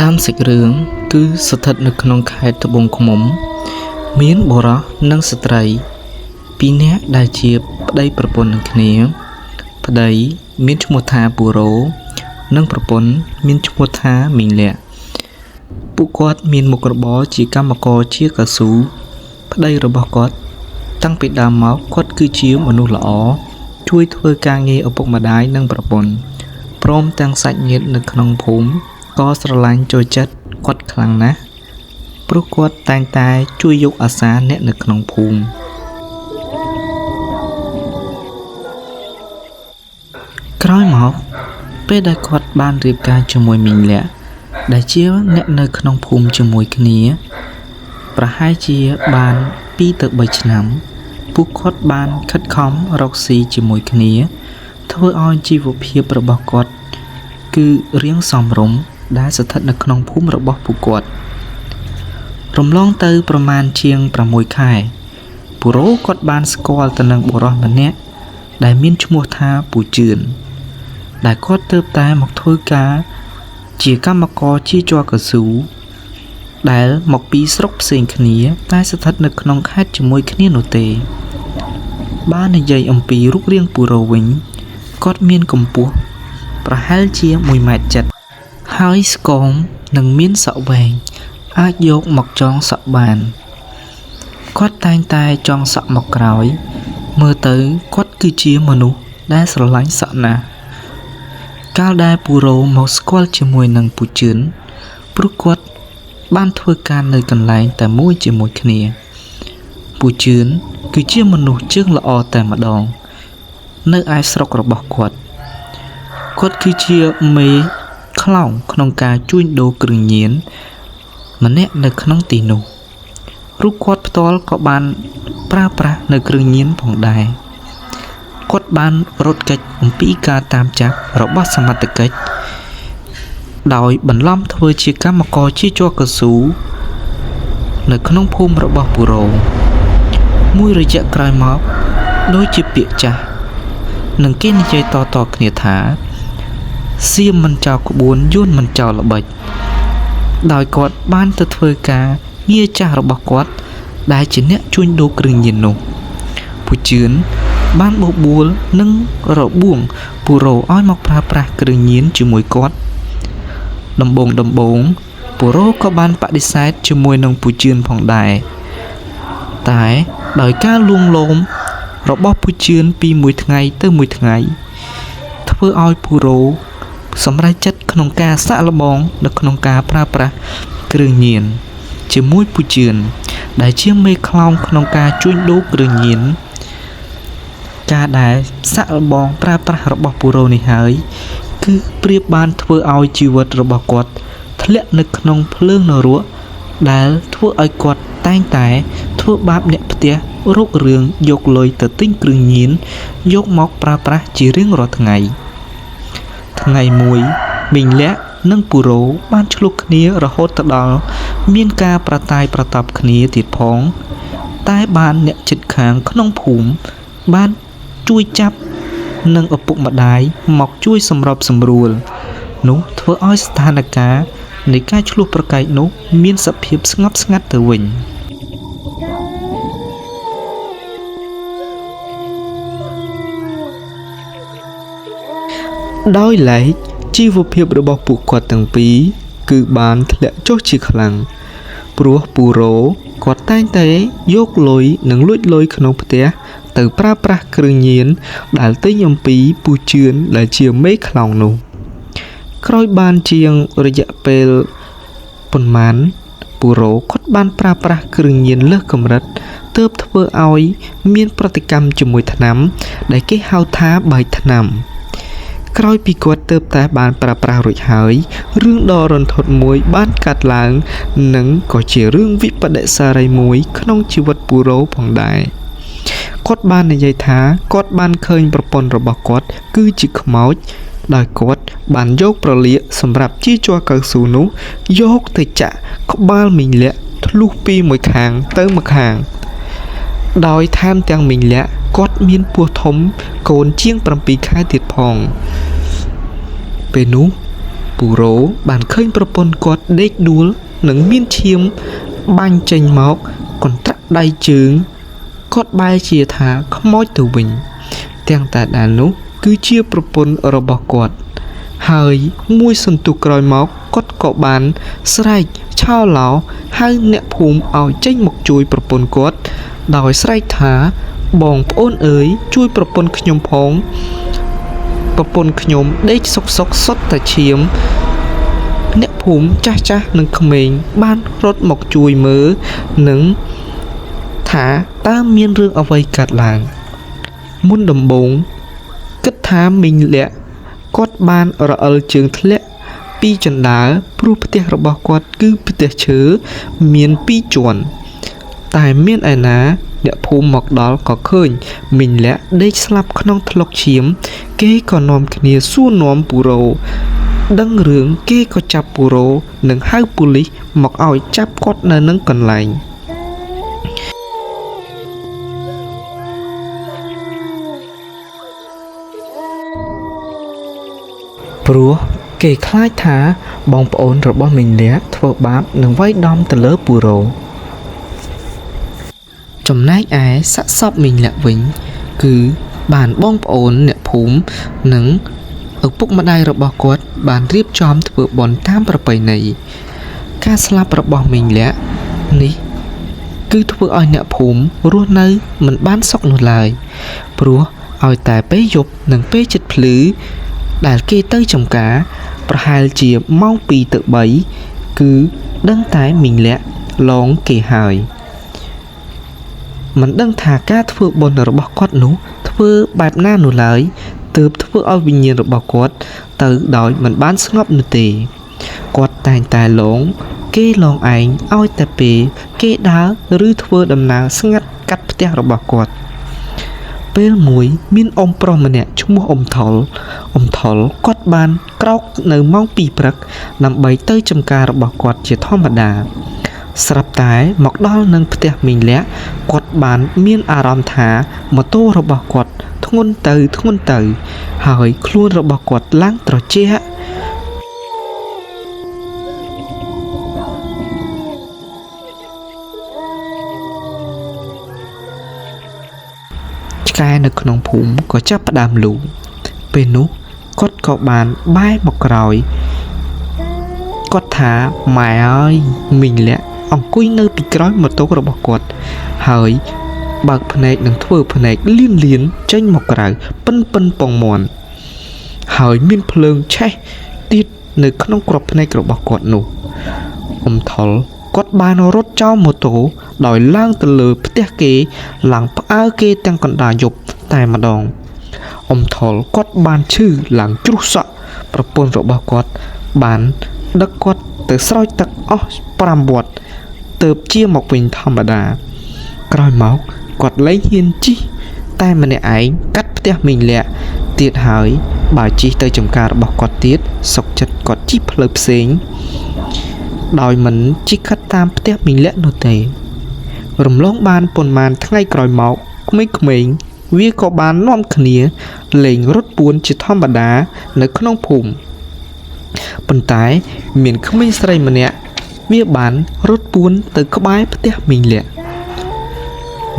ដើមសាច់រឿងគឺស្ថិតនៅក្នុងខេត្តត្បូងឃ្មុំមានបុរសនិងស្ត្រីពីរនាក់ដែលជាប្តីប្រពន្ធនឹងគ្នាប្តីមានឈ្មោះថាពូរ៉ូនិងប្រពន្ធមានឈ្មោះថាមីងលាក់ពួកគាត់មានមុខរបរជាកម្មករជាកៅស៊ូប្តីរបស់គាត់តាំងពីដើមមកគាត់គឺជាមនុស្សល្អជួយធ្វើការងារឪពុកម្ដាយនិងប្រពន្ធព្រមទាំងសាច់ញាតិនៅក្នុងភូមិក៏ស្រឡាញ់ចូលចិត្តគាត់ខ្លាំងណាស់ព្រោះគាត់តែងតែជួយយកអាសាអ្នកនៅក្នុងភូមិក្រោយមកពេលដែលគាត់បានរៀបការជាមួយមីងលាក់ដែលជាអ្នកនៅក្នុងភូមិជាមួយគ្នាប្រហែលជាបាន2ទៅ3ឆ្នាំពួកគាត់បានខិតខំរកស៊ីជាមួយគ្នាធ្វើឲ្យជីវភាពរបស់គាត់គឺរៀងសមរម្យដែលស្ថិតនៅក្នុងភូមិរបស់ពួកគាត់រំលងទៅប្រមាណជាង6ខែពូរ៉ូគាត់បានស្គាល់ទៅនឹងបុរសម្នាក់ដែលមានឈ្មោះថាពូជឿនដែលគាត់ទើបតែមកធ្វើការជាកម្មករជាជ័រកៅស៊ូដែលមកពីស្រុកផ្សេងគ្នាតែស្ថិតនៅក្នុងខេត្តជាមួយគ្នានោះទេបាននិយាយអំពីរូបរាងពូរ៉ូវិញគាត់មានកម្ពស់ប្រហែលជា1.7 ម៉ែត្រហើយស្គមនិងមានសក់វែងអាចយកមកចងសក់បានគាត់តែងតែចងសក់មកក្រោយមើលទៅគាត់គឺជាមនុស្សដែលស្រឡាញ់សក់ណាស់កាលដែលពូរ៉ូមកស្គាល់ជាមួយនឹងពូជឿនព្រោះគាត់បានធ្វើការនៅកន្លែងតែមួយជាមួយគ្នាពូជឿនគឺជាមនុស្សជើងល្អតែម្ដងនៅឯស្រុករបស់គាត់គឺជាមេខ្លោងក្នុងការជួញដូរគ្រឿងញៀនម្នាក់នៅក្នុងទីនោះរូបគាត់ផ្ទាល់ក៏បានប្រើប្រាស់នៅគ្រឿងញៀនផងដែរគាត់បានរត់គេចអំពីការតាមចាប់របស់សមត្ថកិច្ចដោយបន្លំធ្វើជាកម្មករជាជ័រកៅស៊ូនៅក្នុងភូមិរបស់ពូរ៉ូមួយរយៈក្រោយមកដូចជាពាក្យចាស់នឹងគេនិយាយតគ្នាថាសៀមមិនចោលក្បួនយួនមិនចោលល្បិចដោយគាត់បានទៅធ្វើការងារចាស់របស់គាត់ដែលជាអ្នកជួញដូរគ្រឿងញៀននោះពូជឿនបានបបួលនិងរបួងពូរ៉ូឲ្យមកប្រើប្រាស់គ្រឿងញៀនជាមួយគាត់ដំបូងពូរ៉ូក៏បានបដិសេធជាមួយនឹងពូជឿនផងដែរតែដោយការលួងលោមរបស់ពូជឿនពីមួយថ្ងៃទៅមួយថ្ងៃធ្វើឲ្យពូរ៉ូសម្រេចចិត្តក្នុងការសាក់លបងនៅក្នុងការប្រើប្រាស់គ្រឿងញៀនជាមួយពូជឿនដែលជាមេខ្លោងក្នុងការជួញដូរគ្រឿងញៀនការដែលសាក់លបងប្រើប្រាស់របស់ពូរ៉ូនេះហើយគឺប្រៀបបានធ្វើឲ្យជីវិតរបស់គាត់ធ្លាក់នៅក្នុងភ្លើងនរកដែលធ្វើឲ្យគាត់តែងតែធ្វើបាបអ្នកផ្ទះរករឿងយកលុយទៅទិញគ្រឿងញៀនយកមកប្រើប្រាស់ជារៀងរាល់ថ្ងៃមួយមីងលាក់និងពូរ៉ូបានឆ្លោះគ្នារហូតទៅដល់មានការប្រតាយប្រតប់គ្នាទៀតផងតែបានអ្នកជិតខាងក្នុងភូមិបានជួយចាប់និងឪពុកម្ដាយមកជួយសម្របសម្រួលនោះធ្វើឲ្យស្ថានភាពនៃការឆ្លោះប្រកែកនោះមានសភាពស្ងប់ស្ងាត់ទៅវិញដោយឡែកជីវភាពរបស់ពួកគាត់ទាំងពីរគឺបានធ្លាក់ចុះជាខ្លាំងព្រោះពូរ៉ូគាត់តែងតែយកលុយនិងលួចលុយក្នុងផ្ទះទៅប្រើប្រាស់គ្រឿងញៀនដែលទិញអំពីពូជឿនដែលជាមេខ្លោងនោះក្រោយបានជាងរយៈពេលប៉ុន្មានពូរ៉ូគាត់បានប្រើប្រាស់គ្រឿងញៀនលើសកម្រិតទើបធ្វើឲ្យមានប្រតិកម្មជាមួយថ្នាំដែលគេហៅថាបាយថ្នាំក្រោយពីគាត់ទើបតែបានប្រើប្រាស់រួចហើយរឿងដ៏រន្ធត់មួយបានកាត់ឡើងនិងក៏ជារឿងវិប្បដិសារីមួយក្នុងជីវិតពូរ៉ូផងដែរគាត់បាននិយាយថាគាត់បានឃើញប្រពន្ធរបស់គាត់គឺជាខ្មោចដោយគាត់បានយកប្រលាកសម្រាប់ជាជ័រកៅស៊ូនោះយកទៅចាក់ក្បាលមីងលាក់ធ្លុះពីមួយខាងទៅមួយខាងដោយថែមទាំងមីងលាក់គាត់មានពោះធំកូនជាង7ខែទៀតផងពេលនោះ ពូរ៉ូបានឃើញប្រពន្ធគាត់ដេកដួលនិងមានឈាមបាញ់ចេញមកកន្ត្រាក់ដៃជើងគាត់បែរជាថាខ្មោចទៅវិញទាំងតែដែលនោះគឺជាប្រពន្ធរបស់គាត់ហើយមួយសន្ទុះក្រោយមកគាត់ក៏បានស្រែកឆោឡោហៅអ្នកភូមិឲ្យចេញមកជួយប្រពន្ធគាត់ដោយស្រែកថាបងប្អូនអើយជួយប្រពន្ធខ្ញុំផងប្រពន្ធខ្ញុំដេកសុកសុទ្ធតែឈាមអ្នកភូមិចាស់និងក្មេងបានរត់មកជួយមើលនិងថាតើមានរឿងអ្វីកើតឡើងមុនដំបូងគិតថាមីងលាក់គាត់បានរអិលជើងធ្លាក់ពីជណ្ដើរព្រោះផ្ទះរបស់គាត់គឺផ្ទះឈើមាន2ជាន់តែមានឯណាអ្នកភូមិមកដល់ក៏ឃើញមីងលាក់ដេកស្លាប់ក្នុងថ្លុកឈាមគេក៏នាំគ្នាសួរនាំពូរ៉ូដឹងរឿងគេក៏ចាប់ពូរ៉ូនិងហៅប៉ូលីសមកឲ្យចាប់គាត់នៅនឹងកន្លែងព្រោះគេខ្លាចថាបងប្អូនរបស់មីងលាក់ធ្វើបាបនិងវាយដំទៅលើពូរ៉ូចំណែកឯសាកសពមីងលាក់វិញគឺបានបងប្អូនអ្នកភូមិនិងឪពុកម្ដាយរបស់គាត់បានរៀបចំធ្វើបុណ្យតាមប្រពៃណីការស្លាប់របស់មីងលាក់នេះគឺធ្វើឲ្យអ្នកភូមិរស់នៅមិនបានសុខនោះឡើយព្រោះឲ្យតែពេលយប់និងពេលជិតភ្លឺដែលគេទៅចំការប្រហែលជាម៉ោង2ទៅ3គឺដឹងតែមីងលាក់ឡងគេហើយមិនដឹងថាការធ្វើបុណ្យរបស់គាត់នោះធ្វើបែបណានោះឡើយទើបធ្វើឲ្យវិញ្ញាណរបស់គាត់ទៅដោយមិនបានស្ងប់នោះទេគាត់តែងតែឡងគេឡងឯងឲ្យតែពេលគេដើរឬធ្វើដំណើរស្ងាត់កាត់ផ្ទះរបស់គាត់ពេលមួយមានអ៊ំប្រុសម្នាក់ឈ្មោះអ៊ំថុលគាត់បានក្រោកនៅម៉ោង2ព្រឹកដើម្បីទៅចំការរបស់គាត់ជាធម្មតាស្រាប់តែមកដល់នឹងផ្ទះមីងលាក់គាត់បានមានអារម្មណ៍ថាម៉ូតូរបស់គាត់ធ្ងន់ទៅហើយខ្លួនរបស់គាត់ឡើងត្រជាក់ឆ្កែនៅក្នុងភូមិក៏ចាប់ផ្ដើមលូពេលនោះគាត់ក៏បានបែរមកក្រោយគាត់ថាម៉ែអើយមីងលាក់អង្គុយនៅពីក្រោយម៉ូតូរបស់គាត់ហើយបើកភ្នែកនិងធ្វើភ្នែកលៀនចេញមកក្រៅប៉ិនពងមាន់ហើយមានភ្លើងឆេះទៀតនៅក្នុងក្របភ្នែករបស់គាត់នោះអ៊ំថុលគាត់បានរត់ចោលម៉ូតូដោយឡើងទៅលើផ្ទះគេឡើងផ្អើគេទាំងកណ្ដាលយប់តែម្ដងអ៊ំថុលគាត់បានឈឺឡើងជ្រុះសក់ប្រពន្ធរបស់គាត់បានដឹកគាត់ទៅស្រោចទឹកអស់5វត្តទើបជាមកវិញធម្មតាក្រោយមកគាត់លែងហ៊ានជិះតែម្នាក់ឯងកាត់ផ្ទះមីងលាក់ទៀតហើយបើជិះទៅចំការរបស់គាត់ទៀតសុកចិត្តគាត់ជិះផ្លូវផ្សេងដោយមិនជិះកាត់តាមផ្ទះមីងលាក់នោះទេរំលងបានប៉ុន្មានថ្ងៃក្រោយមកក្មេងៗវាក៏បាននាំគ្នាលេងរត់ពួនជាធម្មតានៅក្នុងភូមិប៉ុន្តែមានក្មេងស្រីម្នាក់វាបានរត់ពួនទៅក្បែរផ្ទះមីងលាក់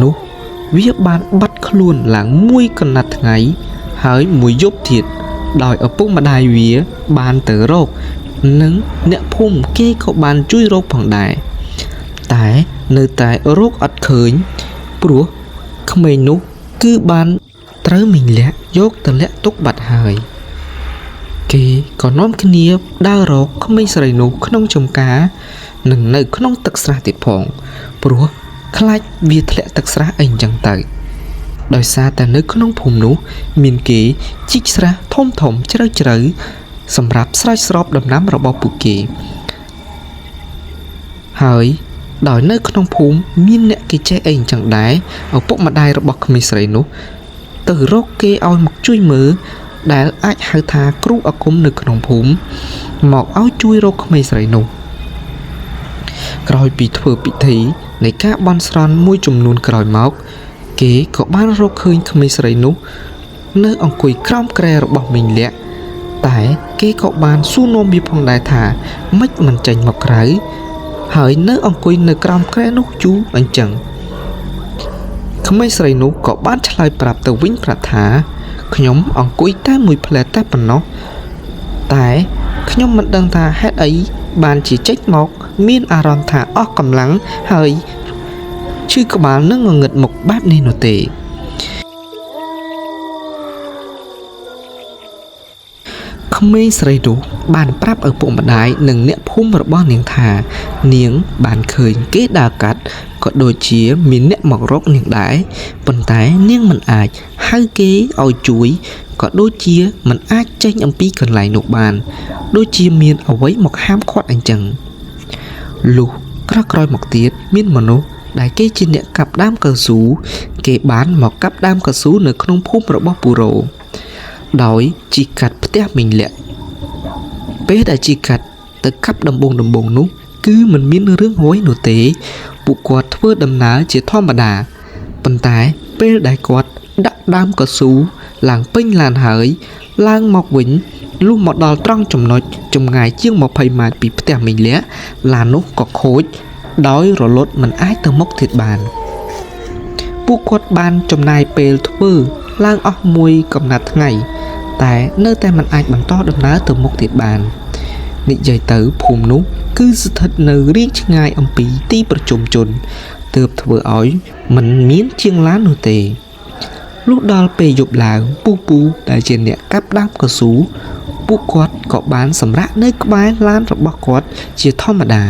នោះវាបានបាត់ខ្លួនឡើងមួយកណាត់ថ្ងៃហើយមួយយប់ទៀតដោយឪពុកម្ដាយវាបានទៅរកនិងអ្នកភូមិគេក៏បានជួយរកផងដែរតែនៅតែរកអត់ឃើញព្រោះក្មេងនោះគឺបានត្រូវមីងលាក់យកទៅលាក់ទុកបាត់ហើយគេក៏នាំគ្នាដើររកក្មេងស្រីនោះក្នុងចំការនិងនៅក្នុងទឹកស្រះទៀតផងព្រោះខ្លាចវាធ្លាក់ទឹកស្រះអីចឹងទៅដោយសារតែនៅក្នុងភូមិនោះមានគេជីកស្រះធំជ្រៅសម្រាប់ស្រោចស្រពដំណាំរបស់ពួកគេហើយដោយនៅក្នុងភូមិមានអ្នកគេចេះអីចឹងដែរឪពុកម្ដាយរបស់ក្មេងស្រីនោះទៅរកគេឲ្យមកជួយមើលដែលអាចហៅថាគ្រូអាគមនៅក្នុងភូមិមកឲ្យជួយរកក្មេងស្រីនោះក្រោយពីធ្វើពិធីនៃការបន់ស្រន់មួយចំនួនក្រោយមកគេក៏បានរកឃើញក្មេងស្រីនោះនៅអង្គុយក្រោមគ្រែរបស់មីងលាក់តែ គេក៏បានសួរនាំវាផងដែរថាម៉េចមិនចេញមកក្រៅហើយនៅអង្គុយនៅក្រោមគ្រែនោះយូរអញ្ចឹងក្មេងស្រីនោះក៏បានឆ្លើយប្រាប់ទៅវិញប្រាប់ថាខ្ញុំអង្គុយតែមួយផ្លែតែប៉ុណ្ណោះតែខ្ញុំមិនដឹងថាហេតុអីបានជាចេញមកមានអារម្មណ៍ថាអស់កម្លាំងហើយឈឺក្បាលនិងងងឹតមុខបែបនេះនោះទេក្មេងស្រីនោះបានប្រាប់ឪពុកម្ដាយនិងអ្នកភូមិរបស់នាងថានាងបានឃើញគេដើរកាត់ក៏ដូចជាមានអ្នកមករកនាងដែរប៉ុន្តែនាងមិនអាចហៅគេឲ្យជួយក៏ដូចជាមិនអាចចេញអំពីកន្លែងនោះបានដូចជាមានអ្វីមកហាមឃាត់អញ្ចឹងលុះក្រោយមកទៀតមានមនុស្សដែលគេជាអ្នកកាប់ដើមកៅស៊ូគេបានមកកាប់ដើមកៅស៊ូនៅក្នុងភូមិរបស់ពូរ៉ូដោយជីកាត់ផ្ទះមីងលាក់ពេលដែលជីកាត់ទៅកាប់ដំបងនោះគឺមិនមានរឿងអ្វីនោះទេពួកគាត់ធ្វើដំណើរជាធម្មតាប៉ុន្តែពេលដែលគាត់ដាក់ដើមកៅស៊ូឡើងពេញឡានហើយឡើងមកវិញលុះមកដល់ត្រង់ចំណុចចម្ងាយជាង20ម៉ែត្រពីផ្ទះមីងលាក់ឡាននោះក៏ខូចដោយរលត់មិនអាចទៅមុខទៀតបានពួកគាត់បានចំណាយពេលធ្វើឡើងអស់មួយកំណត់ថ្ងៃតែនៅតែមិនអាចបន្តដំណើរទៅមុខទៀតបាននិយាយទៅភូមិនោះគឺស្ថិតនៅរាងឆ្ងាយអំពីទីប្រជុំជនទើបធ្វើឲ្យមិនមានជាងឡាននោះទេលុះដល់ពេលយប់ឡើងពូដែលជាអ្នកកាប់ដើមកៅស៊ូពួកគាត់ក៏បានសម្រាកនៅក្បែរឡានរបស់គាត់ជាធម្មតា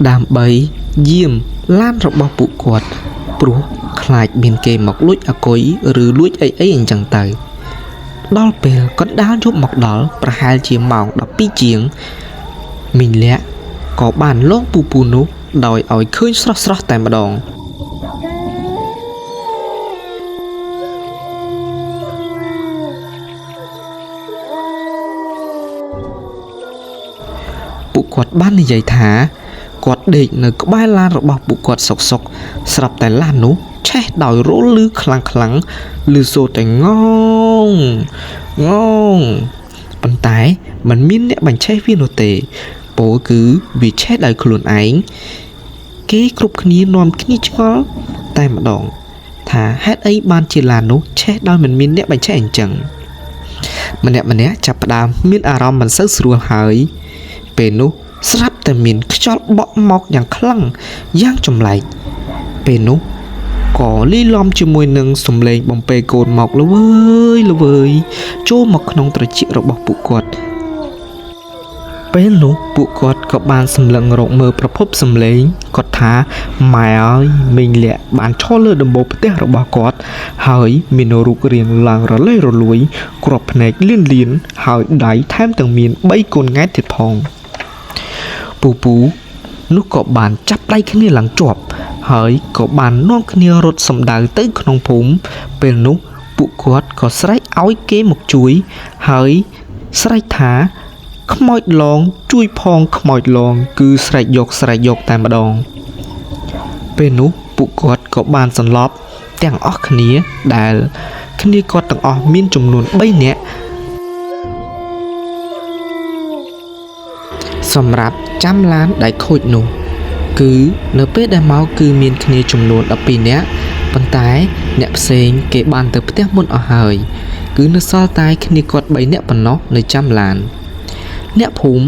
ដើម្បីយាមឡានរបស់ពួកគាត់ព្រោះខ្លាចមានគេមកលួចអគុយឬលួចអីអញ្ចឹងទៅដល់ពេលកណ្ដាលយប់មកដល់ប្រហែលជាម៉ោង12ជាងមីងលាក់ក៏បានលងពូនោះដោយឲ្យឃើញស្រស់តែម្ដងពួកគាត់បាននិយាយថាគាត់ដេកនៅក្បែរឡានរបស់ពួកគាត់សុកស្រាប់តែឡាននោះឆេះដោយរលឺខ្លាំងឮសូរតែងងប៉ុន្តែมันមានអ្នកបញ្ឆេះវានោះទេពោលគឺវាឆេះដោយខ្លួនឯងគេគ្រប់គ្នានាំគ្នាឆ្ងល់តែម្ដងថាហេតុអីបានជាឡាននោះឆេះដោយមិនមានអ្នកបញ្ឆេះអញ្ចឹងម្នាក់ចាប់ផ្ដើមមានអារម្មណ៍មិនសូវស្រួលហើយពេលនោះស្រាប់តែមានខ្យល់បក់មកយ៉ាងខ្លាំងយ៉ាងចម្លែកពេលនោះក៏លីឡំជាមួយនឹងសំឡេងបំពេកូនមកល្វើយចូលមកក្នុងត្រចៀករបស់ពួកគាត់ពេលនោះពួកគាត់ក៏បានសម្លឹងរកមើលប្រភពសំឡេងគាត់ថាម៉ែអើយមីងលាក់បានឈរលើដំបូលផ្ទះរបស់គាត់ហើយមានរូបរាងឡើងរលេះរលួយគ្រាប់ភ្នែកលៀនហើយដៃថែមទាំងមាន3កូនង៉ែតទៀតផងពូនោះក៏បានចាប់ដៃគ្នាឡើងជាប់ហើយក៏បាននាំគ្នារត់សម្ដៅទៅក្នុងភូមិពេលនោះពួកគាត់ក៏ស្រែកឲ្យគេមកជួយហើយស្រែកថាខ្មោចឡងជួយផងខ្មោចឡងគឺស្រែកយកតែម្ដងពេលនោះពួកគាត់ក៏បានសន្លប់ទាំងអស់គ្នាដែលគ្នាគាត់ទាំងអស់មានចំនួន3នាក់សម្រាប់ចាំឡានដែលខូចនោះគឺនៅពេលដែលមកគឺមានគ្នាចំនួន12នាក់ប៉ុន្តែអ្នកផ្សេងគេបានទៅផ្ទះមុនអស់ហើយគឺនៅសល់តែគ្នាគាត់3នាក់ប៉ុណ្ណោះនៅចាំឡានអ្នកភូមិ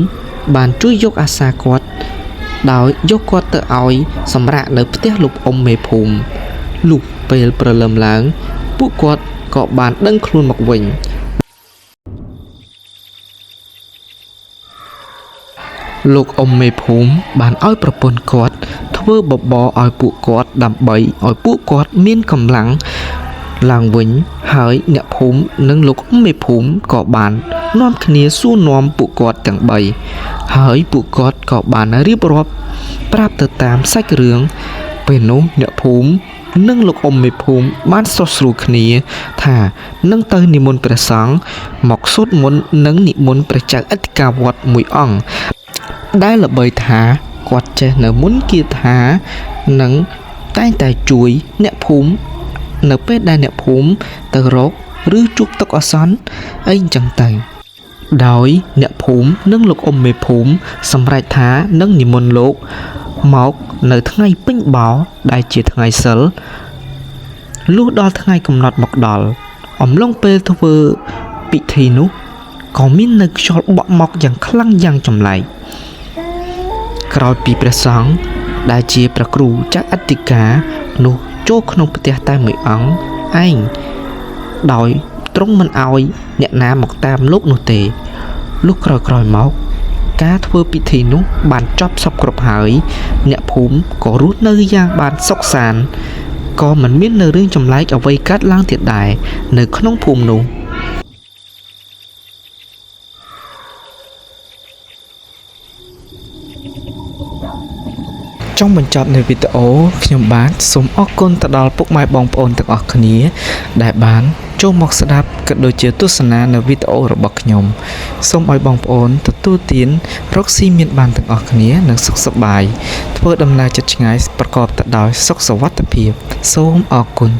បានជួយយកអាសាគាត់ដោយយកគាត់ទៅឲ្យសម្រាកនៅផ្ទះលោកអ៊ំមេភូមិលុះពេលព្រលឹមឡើងពួកគាត់ក៏បានដឹងខ្លួនមកវិញលោកអ៊ំមេភូមិបានឲ្យប្រពន្ធគាត់ធ្វើបបរឲ្យពួកគាត់ដើម្បីឲ្យពួកគាត់មានកម្លាំងឡើងវិញហើយអ្នកភូមិនិងលោកអ៊ំមេភូមិក៏បាននាំគ្នាសួរនាំពួកគាត់ទាំង3ហើយពួកគាត់ក៏បានរៀបរាប់ប្រាប់ទៅតាមសាច់រឿងពេលនោះអ្នកភូមិនិងលោកអ៊ំមេភូមិបានស្រស់ស្រួលគ្នាថានឹងទៅនិមន្តព្រះសង្ឃមកសូត្រមន្តនិងនិមន្តព្រះចៅអធិការវត្តមួយអង្គដែលល្បីថាគាត់ចេះនៅមន្តគាថានិង តែងតែជួយអ្នកភូមិនៅពេលដែលអ្នកភូមិទៅរកឬជួបទុក្ខអាសន្នអីចឹងទៅដោយអ្នកភូមិនិងលោកអ៊ំមេភូមិសម្រេចថានឹងនិមន្តលោកមកនៅថ្ងៃពេញបោដែលជាថ្ងៃសិលលុះដល់ថ្ងៃកំណត់មកដល់អំឡុងពេលធ្វើពិធីនោះក៏មាននៅខ្យល់បក់មកយ៉ាងខ្លាំងយ៉ាងចម្លែកក្រោយពីព្រះសង្ឃដែលជាព្រះគ្រូចៅអធិការនោះចូលក្នុងផ្ទះតែមួយអង្គឯងដោយទ្រង់មិនអោយអ្នកណាមកតាមលោកនោះទេលុះក្រោយមកការធ្វើពិធីនោះបានចប់សពគ្រប់ហើយអ្នកភូមិក៏រស់នៅយ៉ាងបានសុខសាន្តក៏មិនមាននៅរឿងចម្លែកអ្វីកើតឡើងទៀតដែរនៅក្នុងភូមិនោះចុងបញ្ចប់នៃវីដេអូខ្ញុំបាទសូមអរគុណទៅដល់ពុកម៉ែបងប្អូនទាំងអស់គ្នាដែលបានចូលមកស្ដាប់ក៏ដូចជាទស្សនានៅវីដេអូរបស់ខ្ញុំសូមឲ្យបងប្អូនទទួលទានរកស៊ីមានបានទាំងអស់គ្នានិងសុខសប្បាយធ្វើដំណើរជិតឆ្ងាយប្រកបទៅដោយសុខសុវត្ថិភាពសូមអរគុណ